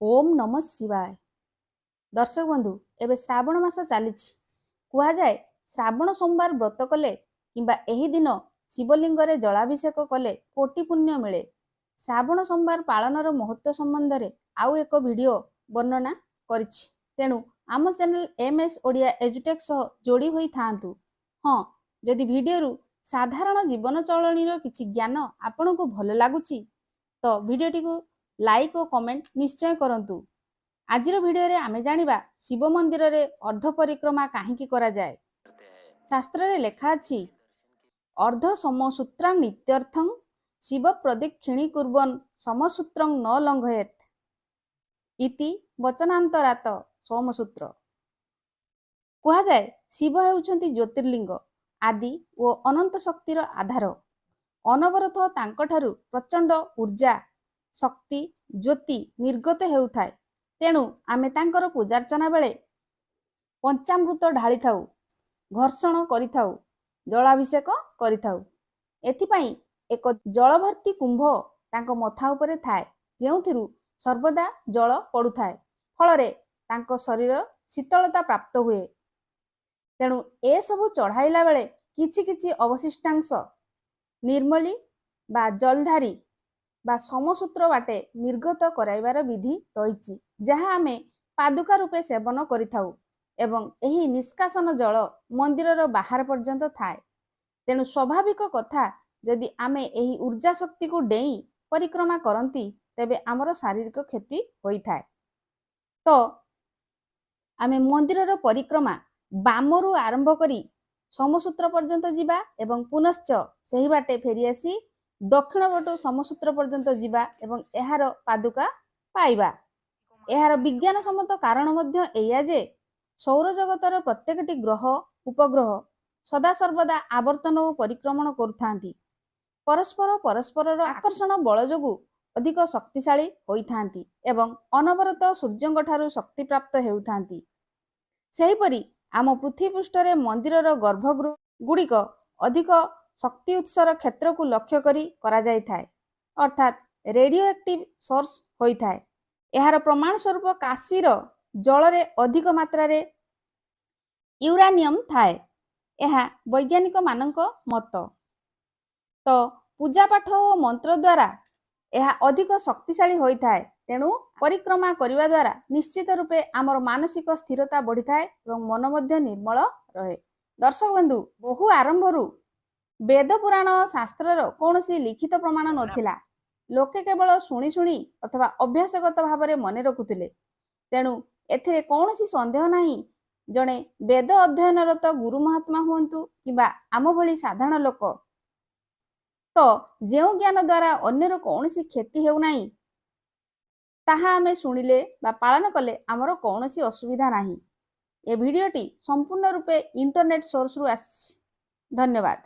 ओम नमः शिवाय। दर्शक बंधु एवं श्रावण मास चली कहुए श्रावण सोमवार व्रत कले किंबा एही दिन शिवलिंग रे जलाभिषेक कले कोटि पुण्य मिले। श्रावण सोमवार पालनर महत्व संबंध रे आउ एक वीडियो वर्णना करिछि। तेणु आम चैनल एमएस ओडिया एजुटेक सह जोड़ी होई थांतु। हाँ, जदि वीडियो साधारण जीवन चलनी किछि ज्ञान आपन को भल लगुछि तो वीडियोटी को लाइक और कमेंट निश्चय करंतु। आजिर वीडियो रे आमे जानिबा शिव मंदिर रे अर्ध परिक्रमा काहेकि करा जाए। शास्त्र रे लेखा अछि अर्ध समसूत्रं नित्यर्थं शिव प्रदक्षिणी कुर्वन् समसूत्रं न लंघयेत इति वचनांतरात सोमसूत्र। कहा जाए शिव हेउछंती ज्योतिर्लिंग आदि ओ अनंत शक्तिर आधार। अनवरत तांकठारु प्रचंड ऊर्जा शक्ति ज्योति निर्गत हेउथाय। तेणु आमे तांकर पूजार्चना बेले पंचामृत ढाली थाउ, घर्षण करि थाउ, जलाभिषेक करि थाउ। एथिपाई एक जलभर्ती कुंभ तांक मथा उपरे थाए, जेउथिरु सर्वदा जल पडुथाए। फलरे तांक शरीर शीतलता प्राप्त हुए। तेणु ए सबु चढ़ाइला बेले किछि किछि अवशिष्टांश निर्मली बा जलधारी बा समसूत्र बाटे निर्गत कराइबार विधि रही, जहाँ आमे पादुका रूपे सेवन करिथाउ एवं एही निष्कासन जल मंदिरर बाहर पर्यंत थाए। तेणु स्वाभाविक कथा जदि आमे एही ऊर्जा शक्ति को डेई परिक्रमा करंती तेबे आमर शारीरिक क्षति होई थाए। तो आमे मंदिरर परिक्रमा बामरु आरंभ करी समसूत्र पर्यंत जिबा एवं पुनश्च सही बाटे फेरी आसी दक्षिण पटु समसूत्र पर्यंत जिबा एवं एहार पादुका पाइबा। एहार विज्ञान सम्मत कारण मध्य एया जे सौर जगतर प्रत्येकटी ग्रह उपग्रह सदा सर्वदा आवर्तन और परिक्रमण करुथांती। परस्पर परस्परर आकर्षण बल जोगु अधिक शक्तिशाली होइथांती एवं अनवरत सूर्यंठारु शक्ति प्राप्त हेउथांती। सेहीपरि आम पृथ्वी पृष्ठरे मंदिरर गर्भगृह गुड़िक अधिक शक्ति उत्सर क्षेत्र को लक्ष्य करी करा जाय थाए, अर्थात रेडियो एक्टिव सोर्स होई थाए। एहार प्रमाण स्वरूप काशीर जल रे अधिक मात्रा रे यूरानियम थाए। एहा वैज्ञानिक मानक मत। तो पूजा पाठ और मंत्र द्वारा एहा अधिक शक्तिशाली होई थाए। तेणु परिक्रमा करिवा द्वारा निश्चित रूपे आमर मानसिक स्थिरता बढ़ी थाए एवं मन मध्य निर्मल रहे। दर्शक बंधु, बहु आरंभरू वेद पुराण शास्त्रर कौनसी लिखित प्रमाण नथिला। लोके केवल शुणी शुणी अथवा अभ्यासगत भाव में मन रखुथिले। तेणु एथिरे कौनसी संदेह नाही जणे वेद अध्ययनरत गुरु महात्मा हुंतु किबा आम भली साधारण लोक तो जेउ ज्ञान द्वारा अन्यर कौनसी क्षति हेउ नाही ताहा आमे शुणिले बा पालन कले आमर कौनसी असुविधा नाही। ए भिडियोटी संपूर्ण रूपे इंटरनेट सोर्स रु आसी। धन्यवाद।